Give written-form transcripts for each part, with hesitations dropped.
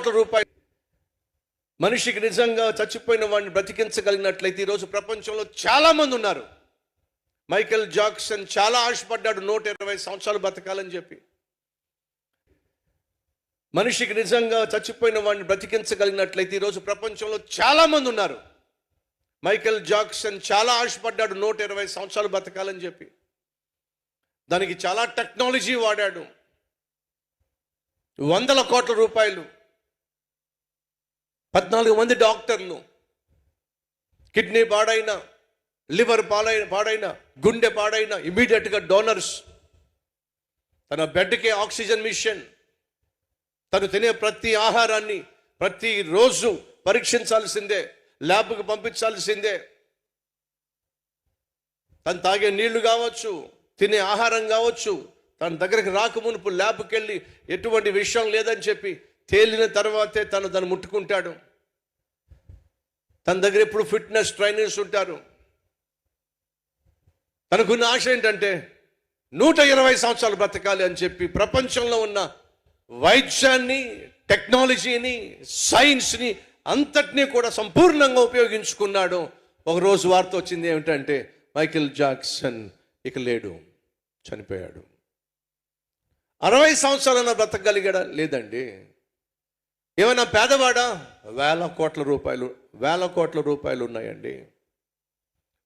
కోట్ల రూపాయలు మనిషికి నిజంగా చచ్చిపోయిన వాడిని బ్రతికించగలిగినట్లయితే ఈరోజు ప్రపంచంలో చాలా మంది ఉన్నారు. మైకేల్ జాక్సన్ చాలా ఆశపడ్డాడు 120 సంవత్సరాలు బ్రతకాలని చెప్పి. మనిషికి నిజంగా చచ్చిపోయిన వాడిని బ్రతికించగలిగినట్లయితే ఈరోజు ప్రపంచంలో చాలా మంది ఉన్నారు. మైకేల్ జాక్సన్ చాలా ఆశపడ్డాడు 120 సంవత్సరాలు బ్రతకాలని చెప్పి. దానికి చాలా టెక్నాలజీ వాడాడు. 100 కోట్ల రూపాయలు, 14 మంది డాక్టర్లు, కిడ్నీ పాడైన, లివర్ పాడైన, గుండె పాడైన ఇమీడియట్గా డోనర్స్, తన బెడ్కి ఆక్సిజన్ మిషన్, తను తినే ప్రతి ఆహారాన్ని ప్రతిరోజు పరీక్షించాల్సిందే, ల్యాబ్కి పంపించాల్సిందే. తను తాగే నీళ్లు కావచ్చు, తినే ఆహారం కావచ్చు, తన దగ్గరికి రాకమునుపు ల్యాబ్కి వెళ్ళి ఎటువంటి విషయం లేదని చెప్పి తేలిన తర్వాతే తను దాన్ని ముట్టుకుంటాడు. తన దగ్గర ఎప్పుడు ఫిట్నెస్ ట్రైనర్స్ ఉంటారు. తనకున్న ఆశ ఏంటంటే 120 సంవత్సరాలు బ్రతకాలి అని చెప్పి ప్రపంచంలో ఉన్న వైద్యాన్ని, టెక్నాలజీని, సైన్స్ని అంతటినీ కూడా సంపూర్ణంగా ఉపయోగించుకున్నాడు. ఒకరోజు వార్త వచ్చింది ఏమిటంటే మైకేల్ జాక్సన్ ఇక లేడు, చనిపోయాడు. 60 సంవత్సరాలన్నా బ్రతకగలిగాడా? లేదండి. ఏమైనా పేదవాడా? వేల కోట్ల రూపాయలు ఉన్నాయండి.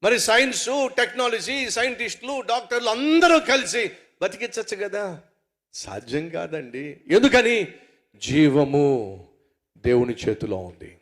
మరి సైన్స్, టెక్నాలజీ, సైంటిస్టులు, డాక్టర్లు అందరూ కలిసి బతికించచ్చు కదా? సాధ్యం కాదండి. ఎందుకని? జీవము దేవుని చేతిలో ఉంది.